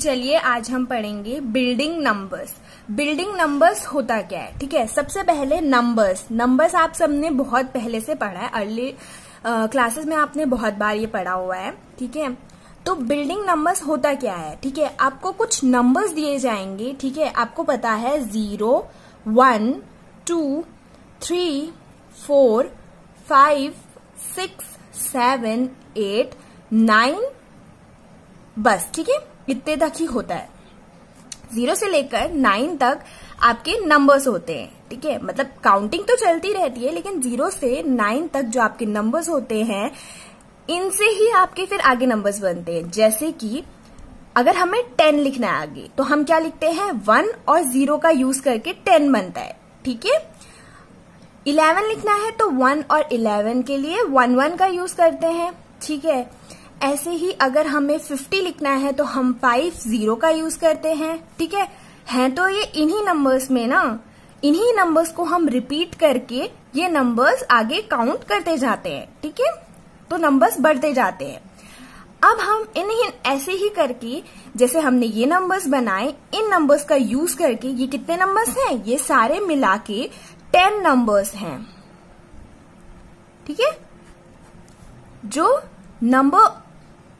चलिए आज हम पढ़ेंगे बिल्डिंग नंबर्स। बिल्डिंग नंबर्स होता क्या है, ठीक है। सबसे पहले नंबर्स आप सबने बहुत पहले से पढ़ा है, अर्ली क्लासेस में आपने बहुत बार ये पढ़ा हुआ है, ठीक है। तो बिल्डिंग नंबर्स होता क्या है, ठीक है। आपको कुछ नंबर्स दिए जाएंगे, ठीक है। आपको पता है 0, 1, 2, 3, 4, 5, 6, 7, 8, 9, बस, ठीक है। इतने तक ही होता है। 0 से लेकर 9 तक आपके नंबर्स होते हैं, ठीक है। मतलब काउंटिंग तो चलती रहती है, लेकिन 0 से 9 तक जो आपके नंबर्स होते हैं, इनसे ही आपके फिर आगे नंबर्स बनते हैं। जैसे कि अगर हमें 10 लिखना है आगे, तो हम क्या लिखते हैं, 1 और 0 का यूज करके 10 बनता है, ठीक है। 11 लिखना है तो 1 और 11 के लिए 1 का यूज करते हैं, ठीक है। ऐसे ही अगर हमें 50 लिखना है तो हम 50 का यूज करते हैं, ठीक है। तो ये इन्हीं नंबर्स में ना, इन्हीं नंबर्स को हम रिपीट करके ये नंबर्स आगे काउंट करते जाते हैं, ठीक है। तो नंबर्स बढ़ते जाते हैं। अब हम इन्हीं ऐसे ही करके, जैसे हमने ये नंबर्स बनाए, इन नंबर्स का यूज करके ये कितने नंबर्स हैं, ये सारे मिला के 10 नंबर्स हैं, ठीक है। जो नंबर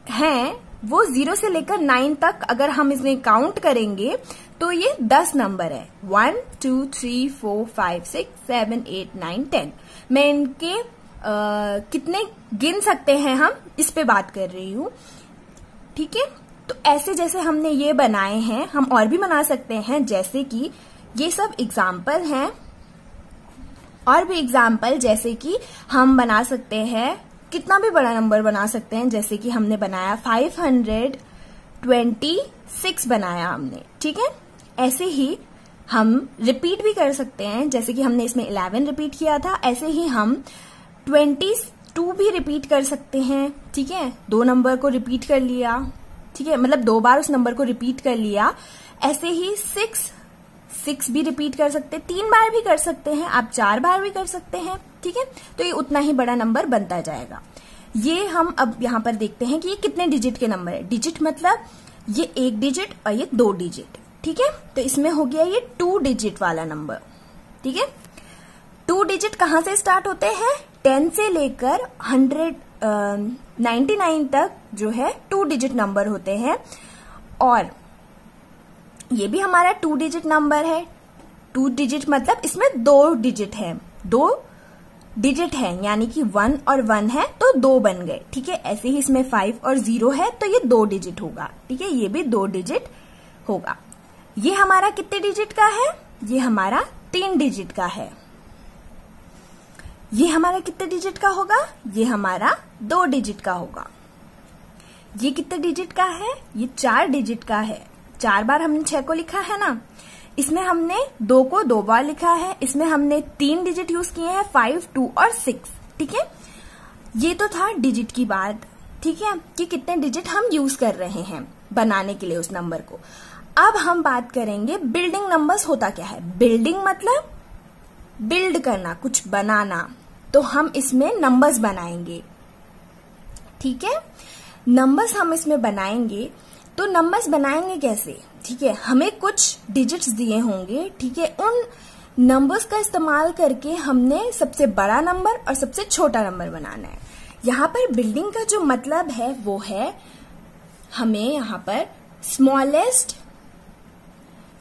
हैं वो 0 से लेकर 9 तक अगर हम इसमें काउंट करेंगे तो ये 10 नंबर है। 1, 2, 3, 4, 5, 6, 7, 8, 9, 10। मैं इनके कितने गिन सकते हैं हम, इस पे बात कर रही हूँ, ठीक है। तो ऐसे जैसे हमने ये बनाए हैं, हम और भी बना सकते हैं। जैसे कि ये सब एग्जाम्पल हैं, और भी एग्जाम्पल जैसे कि हम बना सकते हैं, कितना भी बड़ा नंबर बना सकते हैं। जैसे कि हमने बनाया 526 बनाया हमने, ठीक है। ऐसे ही हम रिपीट भी कर सकते हैं। जैसे कि हमने इसमें 11 रिपीट किया था, ऐसे ही हम 22 भी रिपीट कर सकते हैं, ठीक है। 2 नंबर को रिपीट कर लिया, ठीक है, मतलब 2 बार उस नंबर को रिपीट कर लिया। ऐसे ही 6 भी रिपीट कर सकते हैं, 3 बार भी कर सकते हैं, आप 4 बार भी कर सकते हैं, ठीक है। तो ये उतना ही बड़ा नंबर बनता जाएगा। ये हम अब यहाँ पर देखते हैं कि ये कितने डिजिट के नंबर है। डिजिट मतलब ये 1 डिजिट और ये 2 डिजिट, ठीक है। तो इसमें हो गया ये 2 डिजिट वाला नंबर, ठीक है। 2 डिजिट कहाँ से स्टार्ट होते हैं, 10 से लेकर 199 तक जो है 2 डिजिट नंबर होते हैं। और ये भी हमारा 2 डिजिट नंबर है। 2 डिजिट मतलब इसमें 2 डिजिट है, 2 डिजिट है, यानी कि 1 और 1 है तो 2 बन गए, ठीक है। ऐसे ही इसमें 5 और 0 है तो ये 2 डिजिट होगा, ठीक है। ये भी 2 डिजिट होगा। ये हमारा कितने डिजिट का है, ये हमारा 3 डिजिट का है। ये हमारा कितने डिजिट का होगा, ये हमारा 2 डिजिट का होगा। ये कितने डिजिट का है, ये 4 डिजिट का है। 4 बार हमने 6 को लिखा है ना, इसमें हमने 2 को 2 बार लिखा है। इसमें हमने 3 डिजिट यूज किए हैं, 5, 2 और 6, ठीक है। ये तो था डिजिट की बात, ठीक है, कि कितने डिजिट हम यूज कर रहे हैं बनाने के लिए उस नंबर को। अब हम बात करेंगे बिल्डिंग नंबर्स होता क्या है। बिल्डिंग मतलब बिल्ड करना, कुछ बनाना। तो हम इसमें नंबर्स बनाएंगे, ठीक है। नंबर्स हम इसमें बनाएंगे, तो नंबर्स बनाएंगे कैसे, ठीक है। हमें कुछ डिजिट्स दिए होंगे, ठीक है। उन नंबर्स का इस्तेमाल करके हमने सबसे बड़ा नंबर और सबसे छोटा नंबर बनाना है। यहाँ पर बिल्डिंग का जो मतलब है वो है, हमें यहाँ पर स्मॉलेस्ट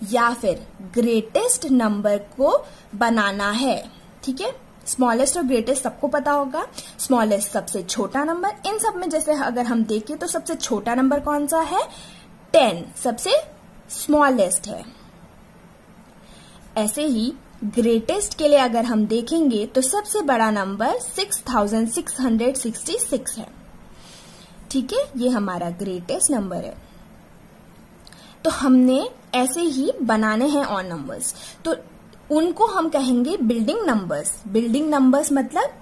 या फिर ग्रेटेस्ट नंबर को बनाना है, ठीक है। स्मॉलेस्ट और ग्रेटेस्ट सबको पता होगा। स्मॉलेस्ट सबसे छोटा नंबर, इन सब में जैसे अगर हम देखें तो सबसे छोटा नंबर कौन सा है, 10 सबसे स्मॉलेस्ट है। ऐसे ही ग्रेटेस्ट के लिए अगर हम देखेंगे तो सबसे बड़ा नंबर 6666 है, ठीक है। ये हमारा ग्रेटेस्ट नंबर है। तो हमने ऐसे ही बनाने हैं और नंबर्स, तो उनको हम कहेंगे बिल्डिंग नंबर्स। बिल्डिंग नंबर्स मतलब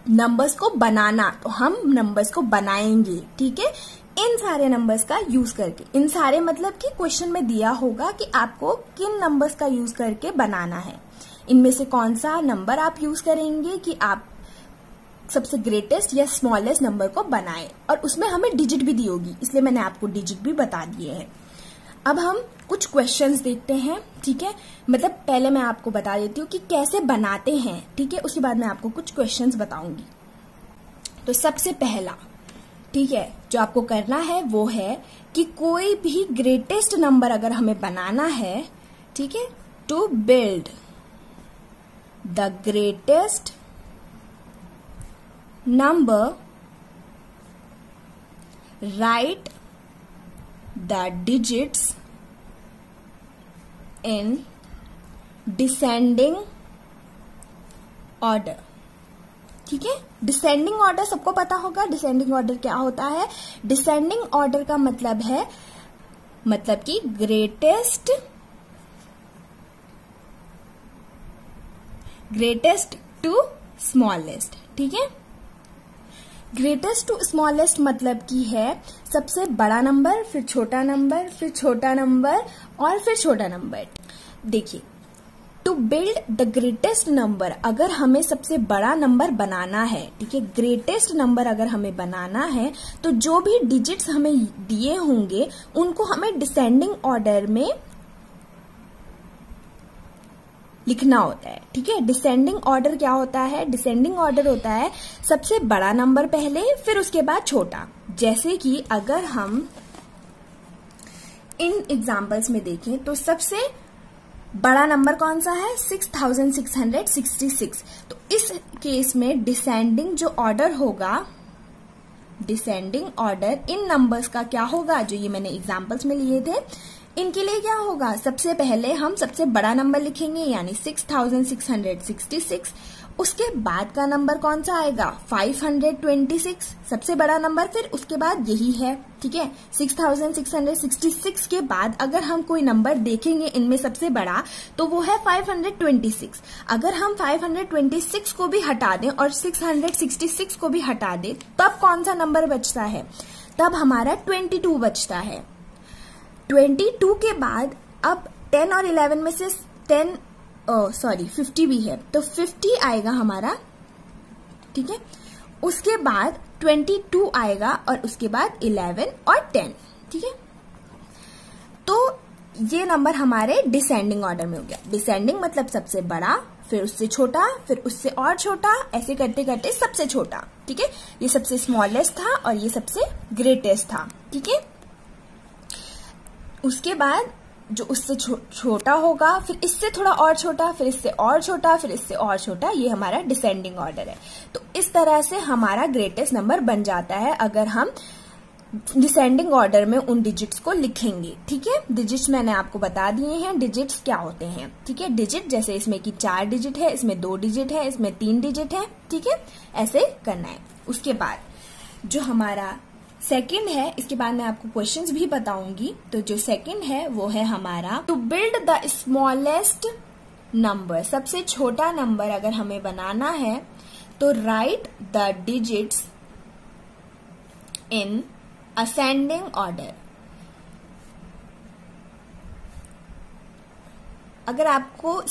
नंबर्स को बनाना, तो हम नंबर्स को बनाएंगे, ठीक है, इन सारे नंबर्स का यूज करके। इन सारे मतलब कि क्वेश्चन में दिया होगा कि आपको किन नंबर्स का यूज करके बनाना है। इनमें से कौन सा नंबर आप यूज करेंगे कि आप सबसे ग्रेटेस्ट या स्मॉलेस्ट नंबर को बनाएं, और उसमें हमें डिजिट भी दी होगी, इसलिए मैंने आपको डिजिट भी बता दिए हैं। अब हम कुछ क्वेश्चंस देखते हैं, ठीक है। मतलब पहले मैं आपको बता देती हूँ कि कैसे बनाते हैं, ठीक है, उसके बाद मैं आपको कुछ क्वेश्चंस बताऊंगी। तो सबसे पहला, ठीक है, जो आपको करना है वो है कि कोई भी ग्रेटेस्ट नंबर अगर हमें बनाना है, ठीक है, to build the greatest number, write the digits in descending order, ठीक है। डिसेंडिंग ऑर्डर सबको पता होगा। डिसेंडिंग ऑर्डर क्या होता है? डिसेंडिंग ऑर्डर का मतलब है, मतलब कि ग्रेटेस्ट टू स्मॉलेस्ट, ठीक है। ग्रेटेस्ट टू स्मॉलेस्ट मतलब की है सबसे बड़ा नंबर, फिर छोटा नंबर, फिर छोटा नंबर और फिर छोटा नंबर। देखिए, to build the greatest number, अगर हमें सबसे बड़ा नंबर बनाना है, ठीक है, ग्रेटेस्ट नंबर अगर हमें बनाना है, तो जो भी डिजिट्स हमें दिए होंगे उनको हमें डिसेंडिंग ऑर्डर में लिखना होता है, ठीक है। डिसेंडिंग ऑर्डर क्या होता है? डिसेंडिंग ऑर्डर होता है सबसे बड़ा नंबर पहले, फिर उसके बाद छोटा। जैसे कि अगर हम इन एग्जाम्पल्स में देखें तो सबसे बड़ा नंबर कौन सा है? 6666। तो इस केस में डिसेंडिंग जो ऑर्डर होगा, डिसेंडिंग ऑर्डर इन नंबर्स का क्या होगा, जो ये मैंने एग्जाम्पल्स में लिए थे, इनके लिए क्या होगा? सबसे पहले हम सबसे बड़ा नंबर लिखेंगे, यानी 6666। उसके बाद का नंबर कौन सा आएगा? 526, सबसे बड़ा नंबर, फिर उसके बाद यही है, ठीक है। 6666 के बाद अगर हम कोई नंबर देखेंगे इनमें सबसे बड़ा, तो वो है 526। अगर हम 526 को भी हटा दें और 666 को भी हटा दें, तब कौन सा नंबर बचता है? तब हमारा 22 बचता है। 22 के बाद अब 10 और 11 में से 50 भी है, तो 50 आएगा हमारा, ठीक है। उसके बाद 22 आएगा और उसके बाद 11 और 10, ठीक है। तो ये नंबर हमारे डिसेंडिंग ऑर्डर में हो गया। डिसेंडिंग मतलब सबसे बड़ा, फिर उससे छोटा, फिर उससे और छोटा, ऐसे करते करते सबसे छोटा, ठीक है। ये सबसे स्मॉलेस्ट था और ये सबसे ग्रेटेस्ट था, ठीक है। उसके बाद जो उससे छोटा होगा, फिर इससे थोड़ा और छोटा, फिर इससे और छोटा, फिर इससे और छोटा, ये हमारा डिसेंडिंग ऑर्डर है। तो इस तरह से हमारा ग्रेटेस्ट नंबर बन जाता है अगर हम डिसेंडिंग ऑर्डर में उन डिजिट्स को लिखेंगे, ठीक है। डिजिट्स मैंने आपको बता दिए हैं, डिजिट्स क्या होते हैं, ठीक है। डिजिट जैसे इसमें कि 4 डिजिट है, इसमें 2 डिजिट है, इसमें 3 डिजिट है, ठीक है, ऐसे करना है। उसके बाद जो हमारा सेकंड है, इसके बाद मैं आपको क्वेश्चंस भी बताऊंगी। तो जो सेकंड है वो है हमारा to build the smallest number, सबसे छोटा नंबर अगर हमें बनाना है तो write the digits in ascending order. अगर आपको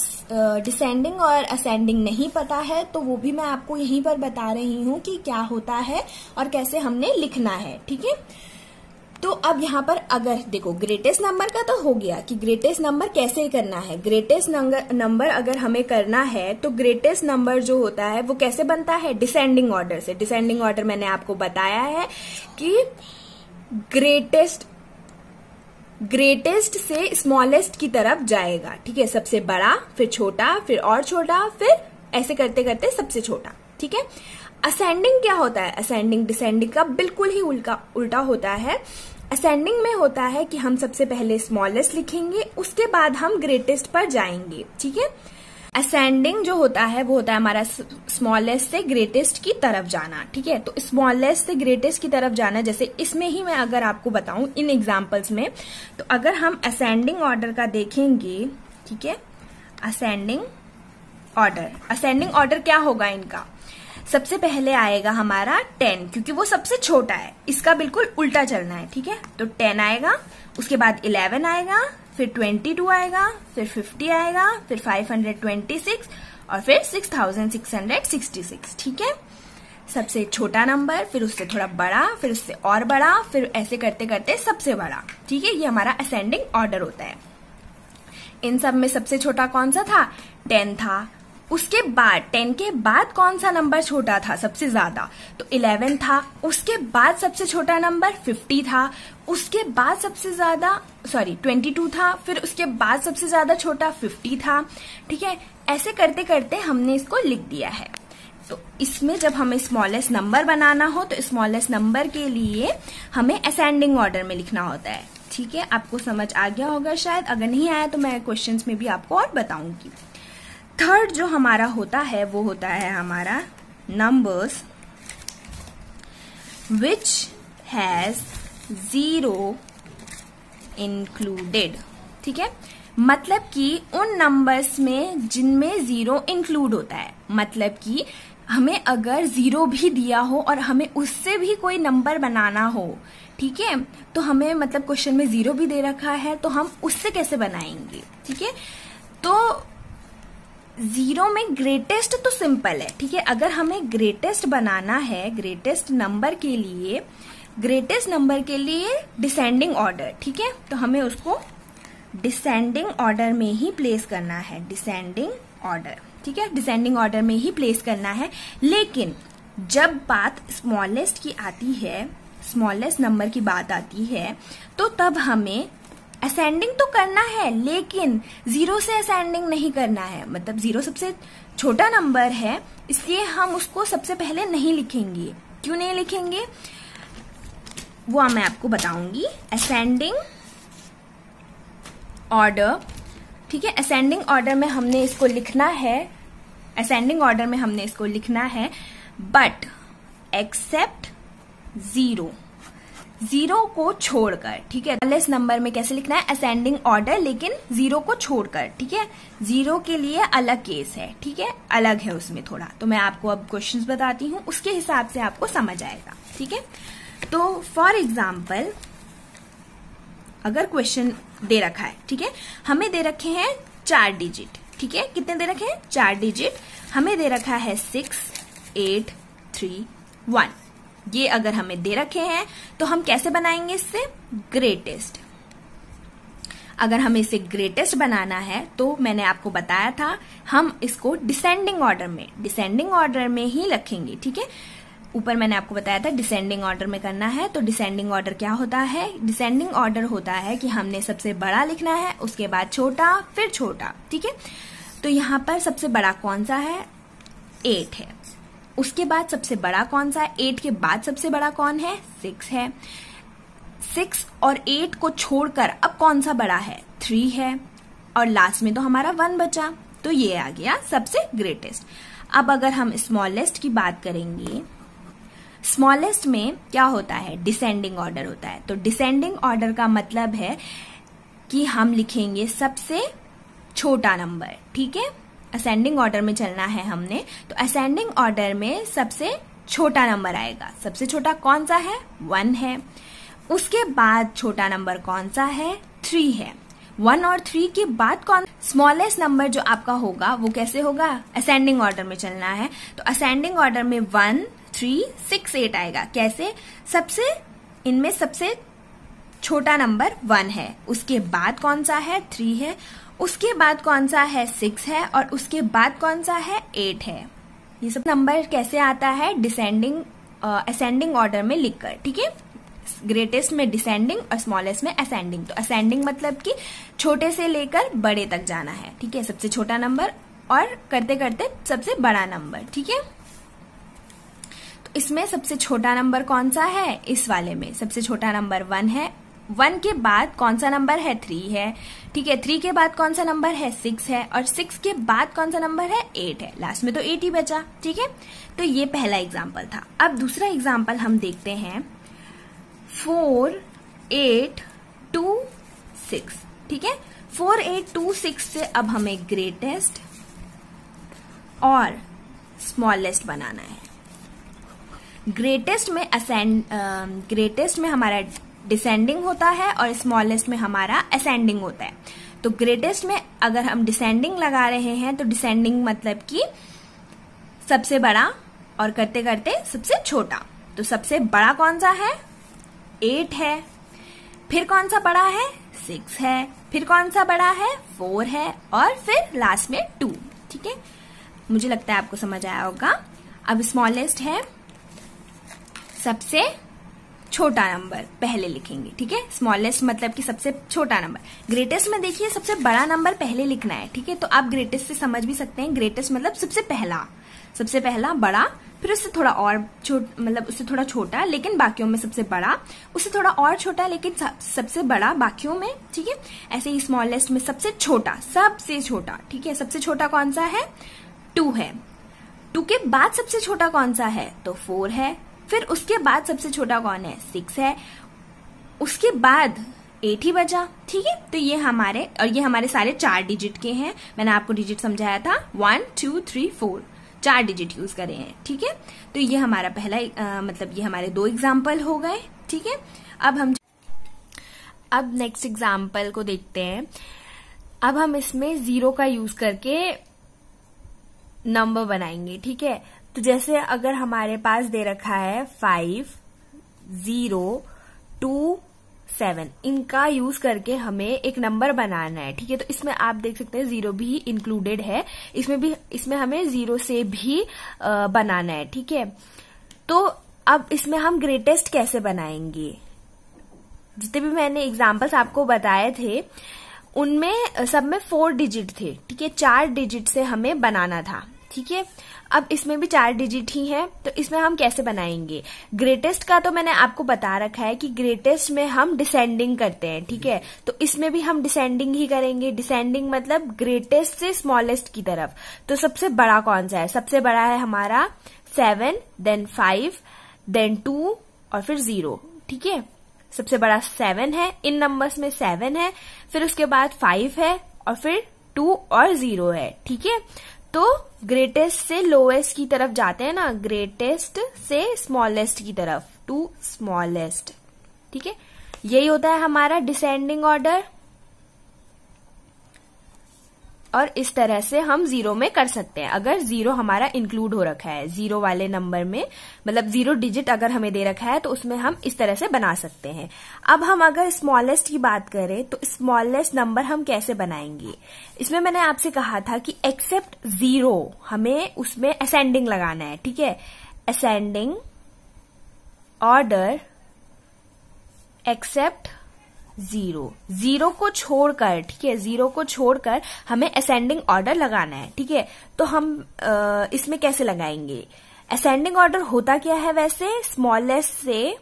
डिसेंडिंग और असेंडिंग नहीं पता है तो वो भी मैं आपको यहीं पर बता रही हूं कि क्या होता है और कैसे हमने लिखना है, ठीक है। तो अब यहाँ पर अगर देखो, ग्रेटेस्ट नंबर का तो हो गया कि ग्रेटेस्ट नंबर कैसे करना है। ग्रेटेस्ट नंबर अगर हमें करना है तो ग्रेटेस्ट नंबर जो होता है वो कैसे बनता है? डिसेंडिंग ऑर्डर से। डिसेंडिंग ऑर्डर मैंने आपको बताया है कि ग्रेटेस्ट से स्मॉलेस्ट की तरफ जाएगा, ठीक है। सबसे बड़ा, फिर छोटा, फिर और छोटा, फिर ऐसे करते करते सबसे छोटा, ठीक है। असेंडिंग क्या होता है? असेंडिंग डिसेंडिंग का बिल्कुल ही उल्टा होता है। असेंडिंग में होता है कि हम सबसे पहले स्मॉलेस्ट लिखेंगे, उसके बाद हम ग्रेटेस्ट पर जाएंगे, ठीक है। असेंडिंग जो होता है वो होता है हमारा स्मॉलेस्ट से ग्रेटेस्ट की तरफ जाना, ठीक है। तो स्मॉलेस्ट से ग्रेटेस्ट की तरफ जाना, जैसे इसमें ही मैं अगर आपको बताऊं इन एग्जांपल्स में, तो अगर हम असेंडिंग ऑर्डर का देखेंगे, ठीक है, असेंडिंग ऑर्डर क्या होगा इनका? सबसे पहले आएगा हमारा 10, क्योंकि वो सबसे छोटा है, इसका बिल्कुल उल्टा चलना है, ठीक है। तो 10 आएगा, उसके बाद 11 आएगा, फिर 22 आएगा, फिर 50 आएगा, फिर 526 और फिर 6666, ठीक है। सबसे छोटा नंबर, फिर उससे थोड़ा बड़ा, फिर उससे और बड़ा, फिर ऐसे करते करते सबसे बड़ा। ठीक है, ये हमारा असेंडिंग ऑर्डर होता है। इन सब में सबसे छोटा कौन सा था? 10 था। उसके बाद 10 के बाद कौन सा नंबर छोटा था सबसे ज्यादा? तो 11 था। उसके बाद सबसे छोटा नंबर 50 था। उसके बाद सबसे ज्यादा 22 था। फिर उसके बाद सबसे ज्यादा छोटा 50 था। ठीक है, ऐसे करते करते हमने इसको लिख दिया है। तो इसमें जब हमें स्मॉलेस्ट नंबर बनाना हो तो स्मॉलेस्ट नंबर के लिए हमें असेंडिंग ऑर्डर में लिखना होता है। ठीक है, आपको समझ आ गया होगा शायद। अगर नहीं आया तो मैं क्वेश्चंस में भी आपको और बताऊंगी। थर्ड जो हमारा होता है वो होता है हमारा नंबर्स विच हैज 0 इंक्लूडेड। ठीक है, मतलब कि उन नंबर्स में जिनमें 0 इंक्लूड होता है। मतलब कि हमें अगर 0 भी दिया हो और हमें उससे भी कोई नंबर बनाना हो, ठीक है, तो हमें मतलब क्वेश्चन में 0 भी दे रखा है तो हम उससे कैसे बनाएंगे? ठीक है, तो 0 में ग्रेटेस्ट तो सिंपल है। ठीक है, अगर हमें ग्रेटेस्ट बनाना है, ग्रेटेस्ट नंबर के लिए डिसेंडिंग ऑर्डर, ठीक है, तो हमें उसको डिसेंडिंग ऑर्डर में ही प्लेस करना है। डिसेंडिंग ऑर्डर, ठीक है, डिसेंडिंग ऑर्डर में ही प्लेस करना है। लेकिन जब बात स्मॉलेस्ट की आती है, स्मॉलेस्ट नंबर की बात आती है, तो तब हमें असेंडिंग तो करना है लेकिन 0 से असेंडिंग नहीं करना है। मतलब 0 सबसे छोटा नंबर है, इसलिए हम उसको सबसे पहले नहीं लिखेंगे। क्यों नहीं लिखेंगे वो मैं आपको बताऊंगी। असेंडिंग ऑर्डर, ठीक है, असेंडिंग ऑर्डर में हमने इसको लिखना है, असेंडिंग ऑर्डर में हमने इसको लिखना है बट एक्सेप्ट 0 को छोड़कर। ठीक है, स्मॉलेस्ट नंबर में कैसे लिखना है? असेंडिंग ऑर्डर लेकिन 0 को छोड़कर। ठीक है, 0 के लिए अलग केस है। ठीक है, अलग है उसमें थोड़ा। तो मैं आपको अब क्वेश्चंस बताती हूँ, उसके हिसाब से आपको समझ आएगा। ठीक है, तो फॉर एग्जाम्पल अगर क्वेश्चन दे रखा है, ठीक है, हमें दे रखे हैं 4 डिजिट। ठीक है, कितने दे रखे हैं? 4 डिजिट। हमें दे रखा है 6, 8, 3, 1। ये अगर हमें दे रखे हैं तो हम कैसे बनाएंगे इससे? ग्रेटेस्ट। अगर हमें इसे ग्रेटेस्ट बनाना है तो मैंने आपको बताया था हम इसको डिसेंडिंग ऑर्डर में ही रखेंगे। ठीक है, ऊपर मैंने आपको बताया था डिसेंडिंग ऑर्डर में करना है। तो डिसेंडिंग ऑर्डर क्या होता है? डिसेंडिंग ऑर्डर होता है कि हमने सबसे बड़ा लिखना है, उसके बाद छोटा, फिर छोटा। ठीक है, तो यहाँ पर सबसे बड़ा कौन सा है? 8 है। उसके बाद सबसे बड़ा कौन सा है? 8 के बाद सबसे बड़ा कौन है? 6 है। 6 और 8 को छोड़कर अब कौन सा बड़ा है? 3 है। और लास्ट में तो हमारा 1 बचा, तो ये आ गया सबसे ग्रेटेस्ट। अब अगर हम स्मॉलेस्ट की बात करेंगे, स्मॉलेस्ट में क्या होता है? डिसेंडिंग ऑर्डर होता है। तो डिसेंडिंग ऑर्डर का मतलब है कि हम लिखेंगे सबसे छोटा नंबर। ठीक है, असेंडिंग ऑर्डर में चलना है हमने, तो असेंडिंग ऑर्डर में सबसे छोटा नंबर आएगा। सबसे छोटा कौन सा है? 1 है। उसके बाद छोटा नंबर कौन सा है? 3 है। 1 और 3 के बाद कौन? स्मॉलेस्ट नंबर जो आपका होगा वो कैसे होगा? असेंडिंग ऑर्डर में चलना है, तो असेंडिंग ऑर्डर में 1, 3, 6, 8 आएगा। कैसे? इनमें सबसे छोटा नंबर 1 है, उसके बाद कौन सा है? 3 है। उसके बाद कौन सा है? 6 है। और उसके बाद कौन सा है? 8 है। ये सब नंबर कैसे आता है? असेंडिंग ऑर्डर में लिखकर। ठीक है, ग्रेटेस्ट में डिसेंडिंग और स्मॉलेस्ट में असेंडिंग। तो असेंडिंग मतलब कि छोटे से लेकर बड़े तक जाना है। ठीक है, सबसे छोटा नंबर और करते करते सबसे बड़ा नंबर। ठीक है, तो इसमें सबसे छोटा नंबर कौन सा है? इस वाले में सबसे छोटा नंबर 1 है। 1 के बाद कौन सा नंबर है? 3 है। ठीक है, 3 के बाद कौन सा नंबर है? 6 है। और 6 के बाद कौन सा नंबर है? 8 है। लास्ट में तो 8 ही बचा। ठीक है, तो ये पहला एग्जाम्पल था। अब दूसरा एग्जाम्पल हम देखते हैं 4, 8, 2, 6। ठीक है, 4, 8, 2, 6 से अब हमें ग्रेटेस्ट और स्मॉलेस्ट बनाना है। ग्रेटेस्ट में हमारा डिसेंडिंग होता है और स्मॉलेस्ट में हमारा असेंडिंग होता है। तो ग्रेटेस्ट में अगर हम डिसेंडिंग लगा रहे हैं तो डिसेंडिंग मतलब कि सबसे बड़ा और करते करते सबसे छोटा। तो सबसे बड़ा कौन सा है? 8 है। फिर कौन सा बड़ा है? 6 है। फिर कौन सा बड़ा है? 4 है। और फिर लास्ट में 2। ठीक है, मुझे लगता है आपको समझ आया होगा। अब स्मॉलेस्ट है सबसे छोटा नंबर पहले लिखेंगे। ठीक है, स्मॉलेस्ट मतलब कि सबसे छोटा नंबर। ग्रेटेस्ट में देखिए सबसे बड़ा नंबर पहले लिखना है। ठीक है, तो आप ग्रेटेस्ट से समझ भी सकते हैं। ग्रेटेस्ट मतलब सबसे पहला बड़ा, फिर उससे थोड़ा और मतलब उससे थोड़ा छोटा लेकिन बाकियों में सबसे बड़ा, उससे थोड़ा और छोटा लेकिन सबसे बड़ा बाकियों में। ठीक है, ऐसे ही स्मॉलेस्ट में सबसे छोटा। ठीक है, सबसे छोटा कौन सा है? 2 है। 2 के बाद सबसे छोटा कौन सा है? तो 4 है। फिर उसके बाद सबसे छोटा कौन है? 6 है। उसके बाद 8 ही बचा। ठीक है, तो ये हमारे सारे 4 डिजिट के हैं। मैंने आपको डिजिट समझाया था, 1 2 3 4, 4 डिजिट यूज करे हैं। ठीक है, तो ये हमारा पहला मतलब ये हमारे 2 एग्जाम्पल हो गए। ठीक है, अब नेक्स्ट एग्जाम्पल को देखते हैं। अब हम इसमें 0 का यूज करके नंबर बनाएंगे। ठीक है, तो जैसे अगर हमारे पास दे रखा है 5 0 2 7, इनका यूज करके हमें एक नंबर बनाना है। ठीक है, तो इसमें आप देख सकते हैं 0 भी इंक्लूडेड है। इसमें हमें 0 से भी बनाना है। ठीक है, तो अब इसमें हम ग्रेटेस्ट कैसे बनाएंगे? जितने भी मैंने एग्जाम्पल्स आपको बताए थे उनमें सब में 4 डिजिट थे। ठीक है, 4 डिजिट से हमें बनाना था। ठीक है, अब इसमें भी 4 डिजिट ही है, तो इसमें हम कैसे बनाएंगे? ग्रेटेस्ट का तो मैंने आपको बता रखा है कि ग्रेटेस्ट में हम डिसेंडिंग करते हैं। ठीक है, तो इसमें भी हम डिसेंडिंग ही करेंगे। डिसेंडिंग मतलब ग्रेटेस्ट से स्मॉलेस्ट की तरफ। तो सबसे बड़ा कौन सा है? सबसे बड़ा है हमारा 7, देन 5, देन 2 और फिर 0। ठीक है, सबसे बड़ा 7 है, इन नंबर्स में 7 है। फिर उसके बाद 5 है और फिर 2 और 0 है। ठीक है, तो ग्रेटेस्ट से लोएस्ट की तरफ जाते हैं ना, ग्रेटेस्ट से स्मॉलेस्ट की तरफ, टू स्मॉलेस्ट। ठीक है, यही होता है हमारा डिसेंडिंग ऑर्डर। और इस तरह से हम 0 में कर सकते हैं अगर 0 हमारा इंक्लूड हो रखा है। 0 वाले नंबर में मतलब 0 डिजिट अगर हमें दे रखा है तो उसमें हम इस तरह से बना सकते हैं। अब हम अगर स्मॉलेस्ट की बात करें तो स्मॉलेस्ट नंबर हम कैसे बनाएंगे? इसमें मैंने आपसे कहा था कि एक्सेप्ट 0 हमें उसमें असेंडिंग लगाना है। ठीक है, असेंडिंग ऑर्डर एक्सेप्ट 0 को छोड़कर। ठीक है, 0 को छोड़कर हमें असेंडिंग ऑर्डर लगाना है। ठीक है, तो हम इसमें कैसे लगाएंगे? असेंडिंग ऑर्डर होता क्या है वैसे? स्मॉलेस्ट से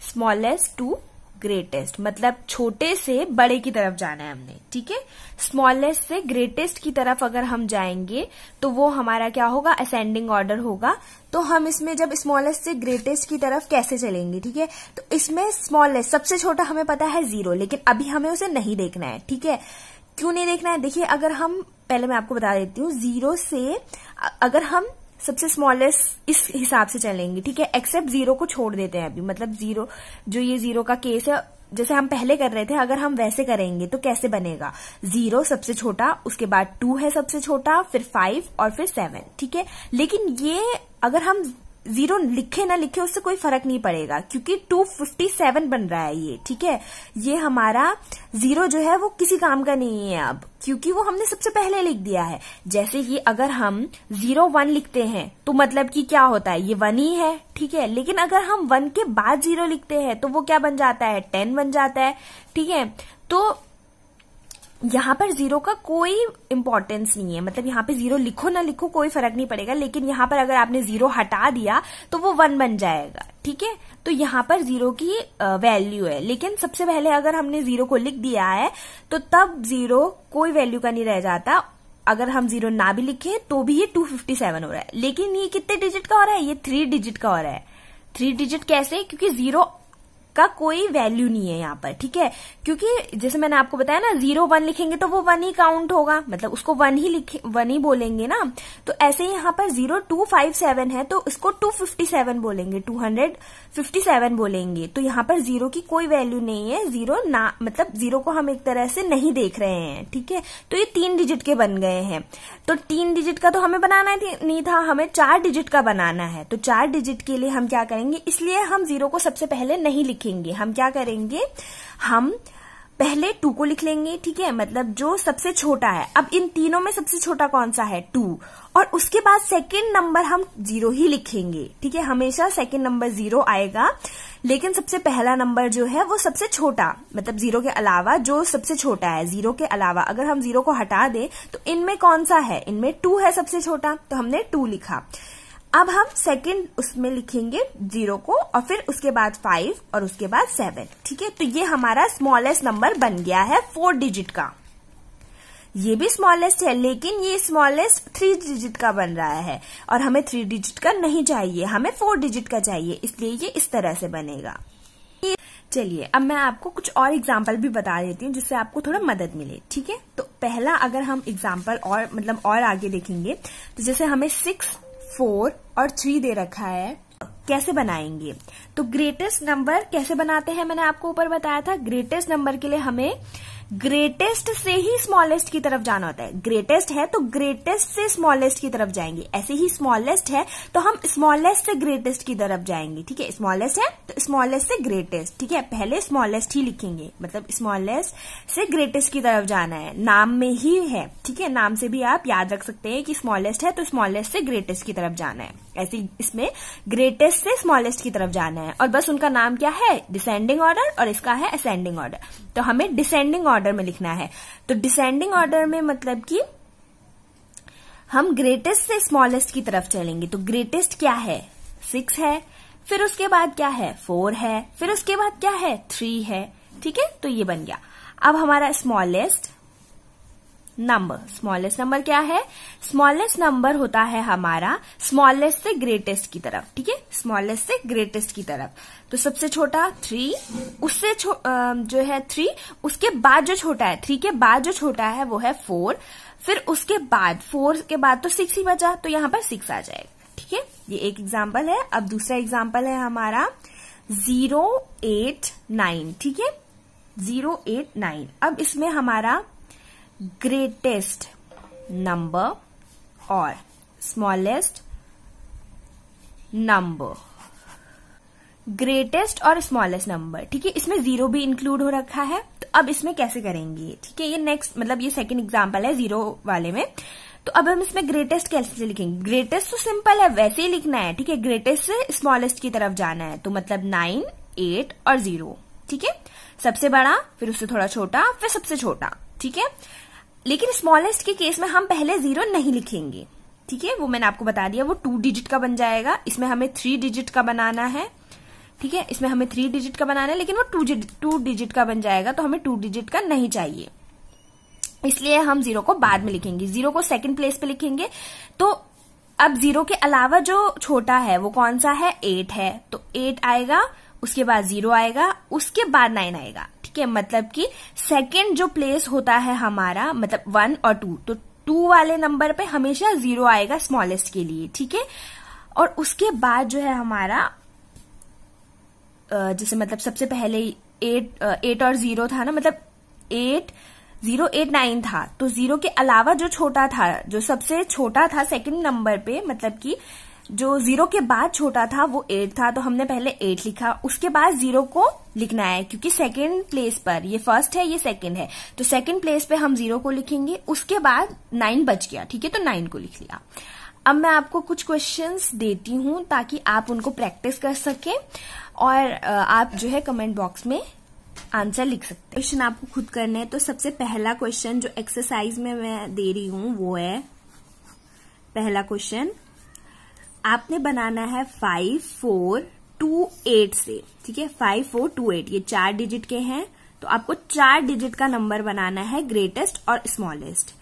स्मॉलेस्ट टू ग्रेटेस्ट, मतलब छोटे से बड़े की तरफ जाना है हमने। ठीक है, स्मॉलेस्ट से ग्रेटेस्ट की तरफ अगर हम जाएंगे तो वो हमारा क्या होगा? असेंडिंग ऑर्डर होगा। तो हम इसमें जब स्मॉलेस्ट से ग्रेटेस्ट की तरफ कैसे चलेंगे? ठीक है, तो इसमें स्मॉलेस्ट सबसे छोटा हमें पता है 0, लेकिन अभी हमें उसे नहीं देखना है। ठीक है, क्यों नहीं देखना है? देखिए, अगर हम पहले मैं आपको बता देती हूँ, 0 से अगर हम सबसे स्मॉलेस्ट इस हिसाब से चलेंगे। ठीक है, एक्सेप्ट 0 को छोड़ देते हैं अभी, मतलब 0 जो ये 0 का केस है जैसे हम पहले कर रहे थे, अगर हम वैसे करेंगे तो कैसे बनेगा? 0 सबसे छोटा, उसके बाद 2 है सबसे छोटा, फिर 5 और फिर 7। ठीक है, लेकिन ये अगर हम 0 लिखे ना लिखे उससे कोई फर्क नहीं पड़ेगा क्योंकि 257 बन रहा है ये। ठीक है, ये हमारा 0 जो है वो किसी काम का नहीं है अब, क्योंकि वो हमने सबसे पहले लिख दिया है। जैसे कि अगर हम 0 1 लिखते हैं तो मतलब कि क्या होता है? ये 1 ही है। ठीक है, लेकिन अगर हम 1 के बाद 0 लिखते हैं तो वो क्या बन जाता है? 10 बन जाता है। ठीक है, तो यहाँ पर 0 का कोई इंपॉर्टेंस नहीं है, मतलब यहाँ पे 0 लिखो ना लिखो कोई फर्क नहीं पड़ेगा, लेकिन यहाँ पर अगर आपने 0 हटा दिया तो वो 1 बन जाएगा। ठीक है, तो यहाँ पर 0 की वैल्यू है, लेकिन सबसे पहले अगर हमने 0 को लिख दिया है तो तब 0 कोई वैल्यू का नहीं रह जाता। अगर हम 0 ना भी लिखे तो भी ये 257 हो रहा है, लेकिन ये कितने डिजिट का हो रहा है? ये 3 डिजिट का हो रहा है। 3 डिजिट कैसे? क्योंकि 0 का कोई वैल्यू नहीं है यहाँ पर, ठीक है। क्योंकि जैसे मैंने आपको बताया ना 0 1 लिखेंगे तो वो 1 ही काउंट होगा, मतलब उसको 1 ही बोलेंगे ना। तो ऐसे ही यहाँ पर 0257 है तो इसको 257 बोलेंगे, 257 बोलेंगे। तो यहाँ पर 0 की कोई वैल्यू नहीं है, 0 ना, मतलब 0 को हम एक तरह से नहीं देख रहे हैं, ठीक है। तो ये 3 डिजिट के बन गए हैं। तो 3 डिजिट का तो हमें बनाना नहीं था, हमें 4 डिजिट का बनाना है। तो 4 डिजिट के लिए हम क्या करेंगे, इसलिए हम 0 को सबसे पहले नहीं लिखेंगे। हम क्या करेंगे, हम पहले 2 को लिख लेंगे, ठीक है, मतलब जो सबसे छोटा है। अब इन तीनों में सबसे छोटा कौन सा है, 2, और उसके बाद सेकंड नंबर हम 0 ही लिखेंगे, ठीक है। हमेशा सेकंड नंबर 0 आएगा, लेकिन सबसे पहला नंबर जो है वो सबसे छोटा, मतलब 0 के अलावा जो सबसे छोटा है, 0 के अलावा अगर हम 0 को हटा दें तो इनमें कौन सा है, इनमें 2 है सबसे छोटा, तो हमने 2 लिखा। अब हम सेकंड उसमें लिखेंगे 0 को, और फिर उसके बाद 5 और उसके बाद 7, ठीक है। तो ये हमारा स्मॉलेस्ट नंबर बन गया है 4 डिजिट का। ये भी स्मॉलेस्ट है, लेकिन ये स्मॉलेस्ट 3 डिजिट का बन रहा है, और हमें 3 डिजिट का नहीं चाहिए, हमें 4 डिजिट का चाहिए, इसलिए ये इस तरह से बनेगा। चलिए अब मैं आपको कुछ और एग्जाम्पल भी बता देती हूँ जिससे आपको थोड़ा मदद मिले, ठीक है। तो पहला अगर हम एग्जाम्पल और मतलब और आगे देखेंगे, तो जैसे हमें 6, 4 और 3 दे रखा है, कैसे बनाएंगे। तो ग्रेटेस्ट नंबर कैसे बनाते हैं मैंने आपको ऊपर बताया था। ग्रेटेस्ट नंबर के लिए हमें ग्रेटेस्ट से ही स्मॉलेस्ट की तरफ जाना होता है। ग्रेटेस्ट है तो ग्रेटेस्ट से स्मॉलेस्ट की तरफ जाएंगे, ऐसे ही स्मॉलेस्ट है तो हम स्मॉलेस्ट से ग्रेटेस्ट की तरफ जाएंगे, ठीक है। स्मॉलेस्ट है तो स्मॉलेस्ट से ग्रेटेस्ट, ठीक है, पहले स्मॉलेस्ट ही लिखेंगे, मतलब स्मॉलेस्ट से ग्रेटेस्ट की तरफ जाना है, नाम में ही है, ठीक है। नाम से भी आप याद रख सकते हैं कि स्मॉलेस्ट है तो स्मॉलेस्ट से ग्रेटेस्ट की तरफ जाना है, ऐसे इसमें ग्रेटेस्ट से स्मॉलेस्ट की तरफ जाना है। और बस उनका नाम क्या है, डिसेंडिंग ऑर्डर, और इसका है असेंडिंग ऑर्डर। तो हमें डिसेंडिंग ऑर्डर में लिखना है। तो डिसेंडिंग ऑर्डर में मतलब कि हम ग्रेटेस्ट से स्मॉलेस्ट की तरफ चलेंगे। तो ग्रेटेस्ट क्या है, 6 है, फिर उसके बाद क्या है, 4 है, फिर उसके बाद क्या है, 3 है, ठीक है। तो ये बन गया। अब हमारा स्मॉलेस्ट नंबर क्या है, स्मॉलेस्ट नंबर होता है हमारा स्मॉलेस्ट से ग्रेटेस्ट की तरफ, ठीक है, स्मॉलेस्ट से ग्रेटेस्ट की तरफ। तो सबसे छोटा 3, उससे जो है 3, उसके बाद जो छोटा है 3 के बाद जो छोटा है वो है 4, फिर उसके बाद 4 के बाद तो 6 ही बचा, तो यहाँ पर 6 आ जाएगा, ठीक है। ये एक एग्जाम्पल है। अब दूसरा एग्जाम्पल है हमारा 089, ठीक है, 089। अब इसमें हमारा ग्रेटेस्ट नंबर और स्मॉलेस्ट नंबर, ग्रेटेस्ट और स्मॉलेस्ट नंबर, ठीक है, इसमें 0 भी इंक्लूड हो रखा है। तो अब इसमें कैसे करेंगे, ठीक है, ये नेक्स्ट मतलब ये सेकंड एग्जांपल है 0 वाले में। तो अब हम इसमें ग्रेटेस्ट कैसे लिखेंगे, ग्रेटेस्ट तो सिंपल है, वैसे ही लिखना है, ठीक है, ग्रेटेस्ट से स्मॉलेस्ट की तरफ जाना है। तो मतलब 9, 8 और 0, ठीक है, सबसे बड़ा, फिर उससे थोड़ा छोटा, फिर सबसे छोटा, ठीक है। लेकिन स्मॉलेस्ट के केस में हम पहले 0 नहीं लिखेंगे, ठीक है, वो मैंने आपको बता दिया, वो 2 डिजिट का बन जाएगा। इसमें हमें 3 डिजिट का बनाना है, ठीक है, इसमें हमें 3 डिजिट का बनाना है, लेकिन वो 2 डिजिट का बन जाएगा, तो हमें 2 डिजिट का नहीं चाहिए, इसलिए हम 0 को बाद में लिखेंगे, 0 को सेकंड प्लेस पे लिखेंगे। तो अब 0 के अलावा जो छोटा है वो कौन सा है, 8 है, तो 8 आएगा, उसके बाद 0 आएगा, उसके बाद 9 आएगा, ठीक है। मतलब कि सेकंड जो प्लेस होता है हमारा, मतलब 1 और 2, तो 2 वाले नंबर पे हमेशा 0 आएगा स्मॉलेस्ट के लिए, ठीक है। और उसके बाद जो है हमारा जैसे मतलब सबसे पहले 8 और 0 था ना, मतलब 089 था, तो 0 के अलावा जो छोटा था, जो सबसे छोटा था सेकंड नंबर पे, मतलब कि जो 0 के बाद छोटा था वो 8 था, तो हमने पहले 8 लिखा, उसके बाद 0 को लिखना है, क्योंकि सेकंड प्लेस पर, ये फर्स्ट है ये सेकंड है, तो सेकंड प्लेस पे हम 0 को लिखेंगे, उसके बाद 9 बच गया, ठीक है, तो 9 को लिख लिया। अब मैं आपको कुछ क्वेश्चंस देती हूँ ताकि आप उनको प्रैक्टिस कर सकें, और आप जो है कमेंट बॉक्स में आंसर लिख सकते हैं। क्वेश्चन आपको खुद करने हैं। तो सबसे पहला क्वेश्चन जो एक्सरसाइज में मैं दे रही हूँ वो है, पहला क्वेश्चन आपने बनाना है 5428 से, ठीक है, 5428, ये 4 डिजिट के हैं, तो आपको 4 डिजिट का नंबर बनाना है, ग्रेटेस्ट और स्मॉलेस्ट।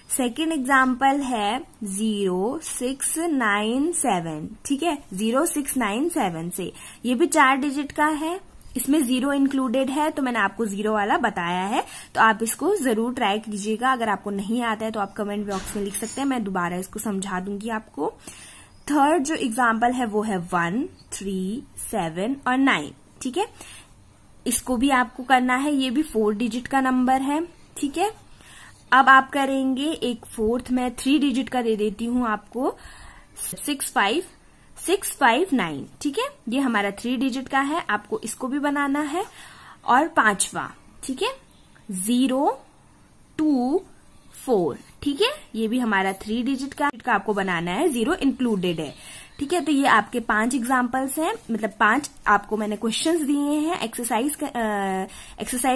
सेकेंड एग्जाम्पल है 0697, ठीक है, 0697 से, ये भी 4 डिजिट का है, इसमें 0 इंक्लूडेड है, तो मैंने आपको 0 वाला बताया है, तो आप इसको जरूर ट्राई कीजिएगा। अगर आपको नहीं आता है तो आप कमेंट बॉक्स में लिख सकते हैं, मैं दोबारा इसको समझा दूंगी आपको। थर्ड जो एग्जाम्पल है वो है 1, 3, 7 और 9, ठीक है। इसको भी आपको करना है, ये भी 4 डिजिट का नंबर है, ठीक है। अब आप करेंगे एक फोर्थ, मैं 3 डिजिट का दे देती हूं आपको, 65659, ठीक है। ये हमारा 3 डिजिट का है, आपको इसको भी बनाना है। और 5वां, ठीक है, 0, 2, 4, ठीक है। ये भी हमारा 3 डिजिट का आपको बनाना है, 0 इंक्लूडेड है, ठीक है। तो ये आपके 5 एग्जाम्पल्स हैं, मतलब 5 आपको मैंने क्वेश्चंस दिए हैं, एक्सरसाइज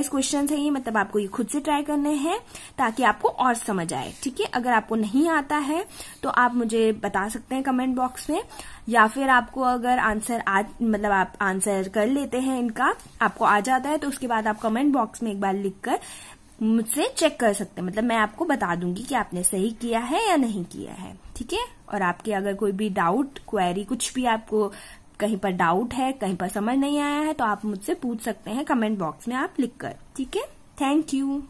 क्वेश्चंस हैं ये, मतलब आपको ये खुद से ट्राई करने हैं ताकि आपको और समझ आए, ठीक है। अगर आपको नहीं आता है तो आप मुझे बता सकते हैं कमेंट बॉक्स में, या फिर आपको अगर आंसर मतलब आप आंसर कर लेते हैं इनका, आपको आ जाता है, तो उसके बाद आप कमेंट बॉक्स में एक बार लिखकर मुझसे चेक कर सकते हैं, मतलब मैं आपको बता दूंगी कि आपने सही किया है या नहीं किया है, ठीक है। और आपके अगर कोई भी डाउट, क्वेरी, कुछ भी आपको कहीं पर डाउट है, कहीं पर समझ नहीं आया है, तो आप मुझसे पूछ सकते हैं कमेंट बॉक्स में आप लिखकर, ठीक है। Thank you.